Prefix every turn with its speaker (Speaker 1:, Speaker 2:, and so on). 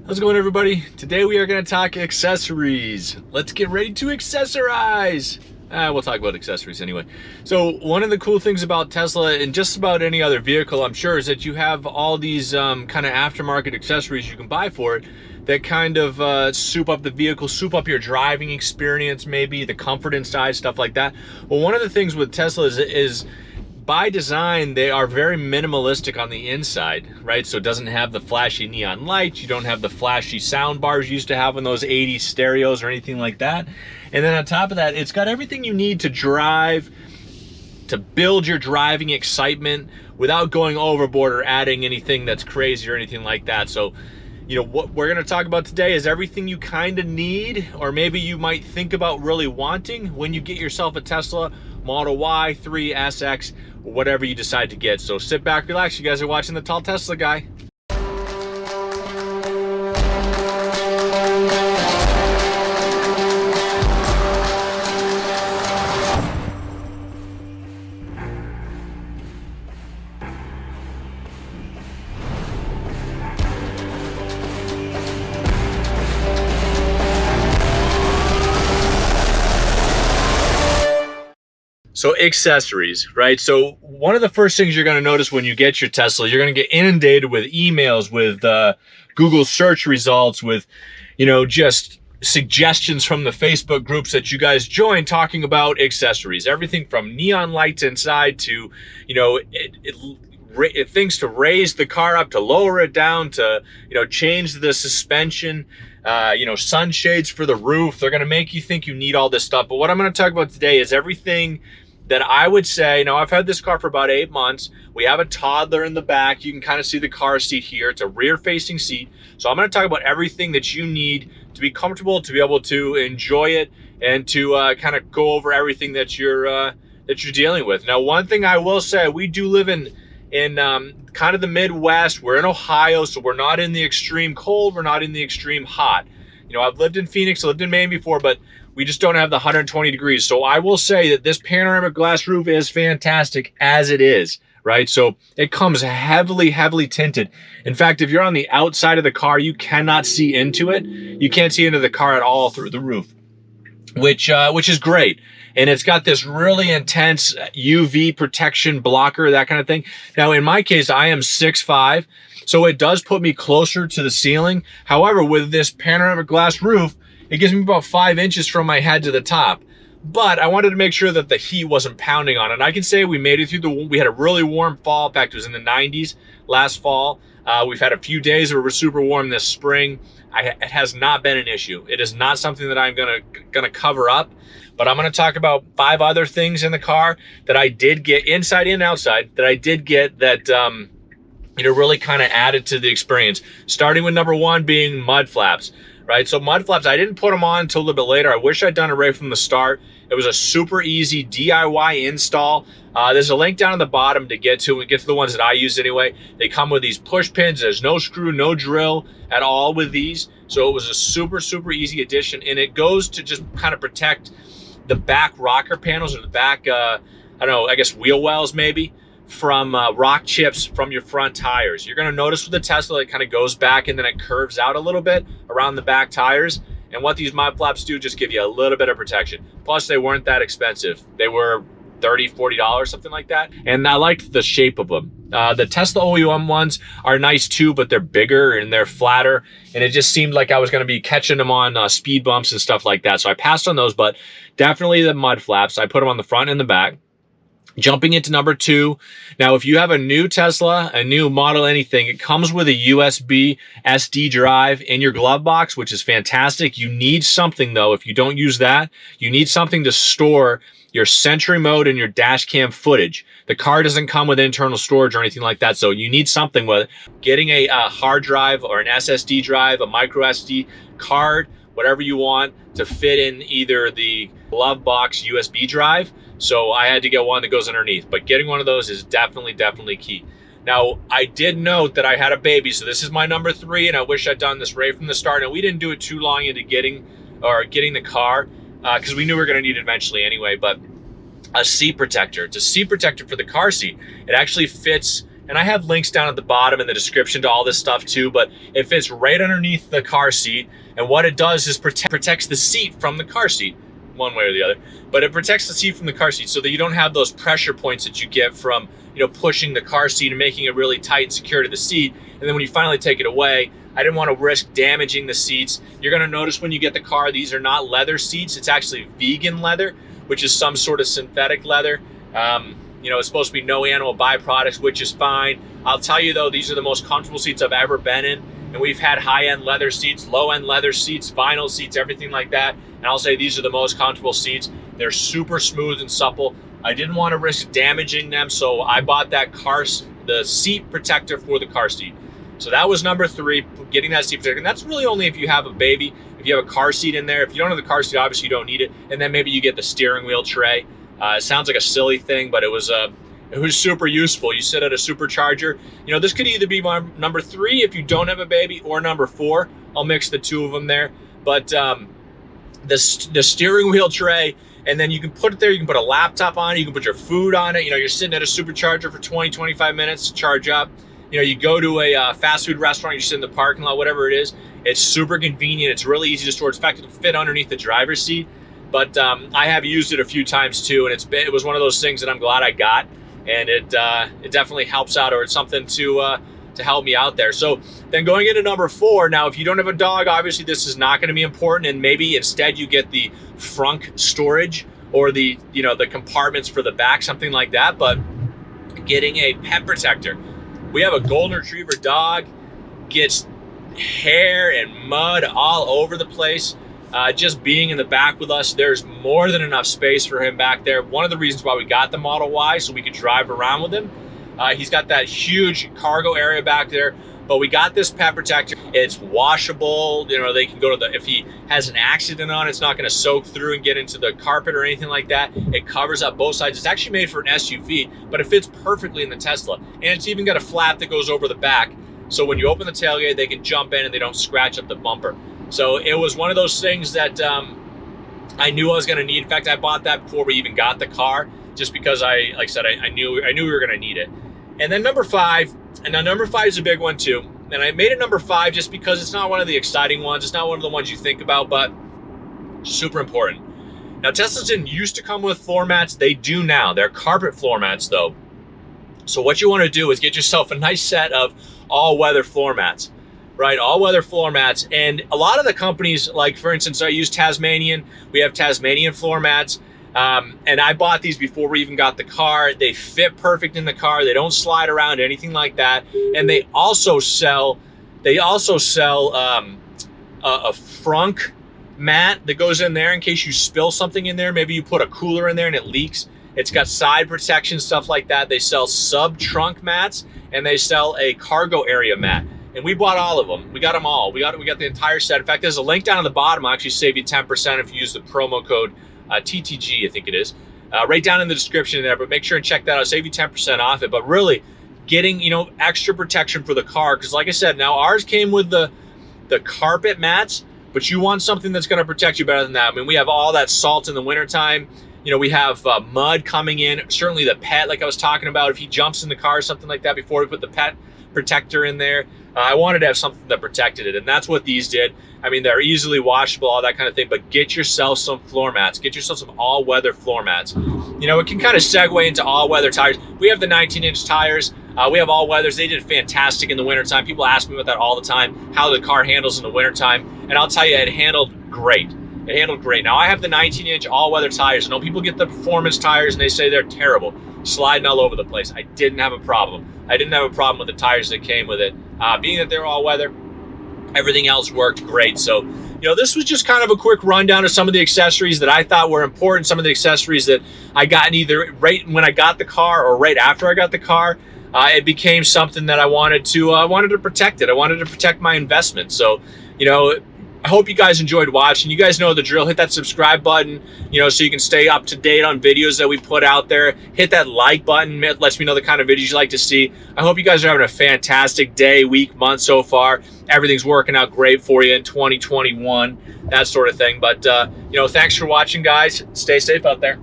Speaker 1: How's it going, everybody? Today we are going to talk accessories. Let's get ready to accessorize. We'll talk about accessories anyway. So one of the cool things about Tesla and just about any other vehicle, I'm sure, is that you have all these kind of aftermarket accessories you can buy for it that kind of soup up the vehicle, soup up your driving experience, maybe the comfort inside, stuff like that. Well, one of the things with Tesla is by design, they are very minimalistic on the inside, right? So it doesn't have the flashy neon lights. You don't have the flashy sound bars you used to have in those 80s stereos or anything like that. And then on top of that, it's got everything you need to drive, to build your driving excitement without going overboard or adding anything that's crazy or anything like that. So, you know, what we're gonna talk about today is everything you kind of need, or maybe you might think about really wanting when you get yourself a Tesla Model Y, 3, SX, whatever you decide to get. So sit back, relax. You guys are watching the Tall Tesla Guy. So accessories, right? So one of the first things you're going to notice when you get your Tesla, you're going to get inundated with emails, with Google search results, with, you know, just suggestions from the Facebook groups that you guys join talking about accessories. Everything from neon lights inside to, you know, things to raise the car up, to lower it down, to, you know, change the suspension. You know, sunshades for the roof. They're going to make you think you need all this stuff. But what I'm going to talk about today is everything that I would say. Now, I've had this car for about 8 months. We have a toddler in the back. You can kind of see the car seat here. It's a rear-facing seat. So I'm going to talk about everything that you need to be comfortable, to be able to enjoy it, and to kind of go over everything that you're dealing with. Now, one thing I will say, we do live in kind of the Midwest. We're in Ohio, so we're not in the extreme cold. We're not in the extreme hot. You know, I've lived in Phoenix, I lived in Maine before, but we just don't have the 120 degrees. So I will say that this panoramic glass roof is fantastic as it is, right? So it comes heavily, heavily tinted. In fact, if you're on the outside of the car, you cannot see into it. You can't see into the car at all through the roof, which is great. And it's got this really intense UV protection blocker, that kind of thing. Now, in my case, I am 6'5", so it does put me closer to the ceiling. However, with this panoramic glass roof, it gives me about 5 inches from my head to the top. But I wanted to make sure that the heat wasn't pounding on it. And I can say we made it through we had a really warm fall. In fact, it was in the 90s last fall. We've had a few days where we're super warm this spring. It has not been an issue. It is not something that I'm gonna cover up. But I'm going to talk about 5 other things in the car that I did get, inside and outside, that I did get that, you know, really kind of added to the experience. Starting with number 1 being mud flaps, right? So mud flaps, I didn't put them on until a little bit later. I wish I'd done it right from the start. It was a super easy DIY install. There's a link down at the bottom to get to the ones that I use anyway. They come with these push pins. There's no screw, no drill at all with these. So it was a super, super easy addition. And it goes to just kind of protect the back rocker panels, or the back, I don't know, I guess wheel wells maybe, from rock chips from your front tires. You're gonna notice with the Tesla, it kind of goes back and then it curves out a little bit around the back tires. And what these mud flaps do, just give you a little bit of protection. Plus, they weren't that expensive. They were $30, $40, something like that. And I liked the shape of them. The Tesla OEM ones are nice too, but they're bigger and they're flatter. And it just seemed like I was going to be catching them on speed bumps and stuff like that. So I passed on those, but definitely the mud flaps. I put them on the front and the back. Jumping into number 2. Now, if you have a new Tesla, a new model, anything, it comes with a USB SD drive in your glove box, which is fantastic. You need something, though. If you don't use that, you need something to store your Sentry mode and your dash cam footage. The car doesn't come with internal storage or anything like that, so you need something with it. Getting a hard drive or an SSD drive, a micro SD card, whatever you want, to fit in either the glove box USB drive. So I had to get one that goes underneath, but getting one of those is definitely key. Now, I did note that I had a baby, so this is my number 3, and I wish I'd done this right from the start. And we didn't do it too long into getting the car, because we knew we were going to need it eventually anyway. But a seat protector. It's a seat protector for the car seat. It actually fits And I have links down at the bottom in the description to all this stuff too, but it fits right underneath the car seat. And what it does is protects the seat from the car seat, one way or the other. But it protects the seat from the car seat so that you don't have those pressure points that you get from, you know, pushing the car seat and making it really tight and secure to the seat. And then when you finally take it away, I didn't want to risk damaging the seats. You're going to notice when you get the car, these are not leather seats. It's actually vegan leather, which is some sort of synthetic leather. You know, it's supposed to be no animal byproducts, which is fine. I'll tell you though, these are the most comfortable seats I've ever been in. And we've had high-end leather seats, low-end leather seats, vinyl seats, everything like that. And I'll say these are the most comfortable seats. They're super smooth and supple. I didn't want to risk damaging them, so I bought the seat protector for the car seat. So that was number 3, getting that seat protector. And that's really only if you have a baby, if you have a car seat in there. If you don't have the car seat, obviously you don't need it. And then maybe you get the steering wheel tray. It sounds like a silly thing, but it was super useful. You sit at a supercharger. You know, this could either be my number 3 if you don't have a baby, or number 4. I'll mix the 2 of them there. But the steering wheel tray, and then you can put it there. You can put a laptop on it. You can put your food on it. You know, you're sitting at a supercharger for 20, 25 minutes to charge up. You know, you go to a fast food restaurant, you sit in the parking lot, whatever it is. It's super convenient. It's really easy to store. In fact, it'll fit underneath the driver's seat. But I have used it a few times too, and it was one of those things that I'm glad I got, and it definitely helps out, or it's something to help me out there. So then going into number 4, now if you don't have a dog, obviously this is not going to be important, and maybe instead you get the frunk storage or the, you know, the compartments for the back, something like that. But getting a pet protector. We have a golden retriever dog, gets hair and mud all over the place. Just being in the back with us, there's more than enough space for him back there. One of the reasons why we got the Model Y, so we could drive around with him. He's got that huge cargo area back there, but we got this pet protector. It's washable. You know, they can go to if he has an accident on, it's not going to soak through and get into the carpet or anything like that. It covers up both sides. It's actually made for an SUV, but it fits perfectly in the Tesla. And it's even got a flap that goes over the back. So when you open the tailgate, they can jump in and they don't scratch up the bumper. So it was one of those things that I knew I was going to need. In fact, I bought that before we even got the car, just because like I said, I knew we were going to need it. And then number 5, and now number 5 is a big one too. And I made it number 5 just because it's not one of the exciting ones. It's not one of the ones you think about, but super important. Now, Teslas didn't used to come with floor mats. They do now. They're carpet floor mats though. So what you want to do is get yourself a nice set of all-weather floor mats. Right, all-weather floor mats. And a lot of the companies, like for instance, I use Tesmanian. We have Tesmanian floor mats. And I bought these before we even got the car. They fit perfect in the car. They don't slide around, anything like that. And they also sell a frunk mat that goes in there in case you spill something in there. Maybe you put a cooler in there and it leaks. It's got side protection, stuff like that. They sell sub-trunk mats, and they sell a cargo area mat. And we bought all of them. We got them all. We got the entire set. In fact, there's a link down at the bottom. I'll actually save you 10% if you use the promo code TTG, I think it is. Right down in the description there, but make sure and check that out. I'll save you 10% off it. But really, getting, you know, extra protection for the car, because like I said, now ours came with the carpet mats, but you want something that's going to protect you better than that. I mean, we have all that salt in the wintertime. You know, we have mud coming in. Certainly the pet, like I was talking about, if he jumps in the car or something like that, before we put the pet protector in there, I wanted to have something that protected it, and that's what these did. I mean, they're easily washable, all that kind of thing, but get yourself some floor mats. Get yourself some all-weather floor mats. You know, it can kind of segue into all-weather tires. We have the 19-inch tires. We have all-weathers. They did fantastic in the wintertime. People ask me about that all the time, how the car handles in the wintertime, and I'll tell you, it handled great. It handled great. Now, I have the 19-inch all-weather tires. I know people get the performance tires, and they say they're terrible, sliding all over the place. I didn't have a problem. I didn't have a problem with the tires that came with it. Being that they're all-weather, everything else worked great. So, you know, this was just kind of a quick rundown of some of the accessories that I thought were important, some of the accessories that I got either right when I got the car or right after I got the car. It became something that I wanted to protect it. I wanted to protect my investment. So, you know, I hope you guys enjoyed watching. You guys know the drill. Hit that subscribe button, you know, so you can stay up to date on videos that we put out there. Hit that like button. It lets me know the kind of videos you like to see. I hope you guys are having a fantastic day, week, month so far. Everything's working out great for you in 2021, that sort of thing. But, you know, thanks for watching, guys. Stay safe out there.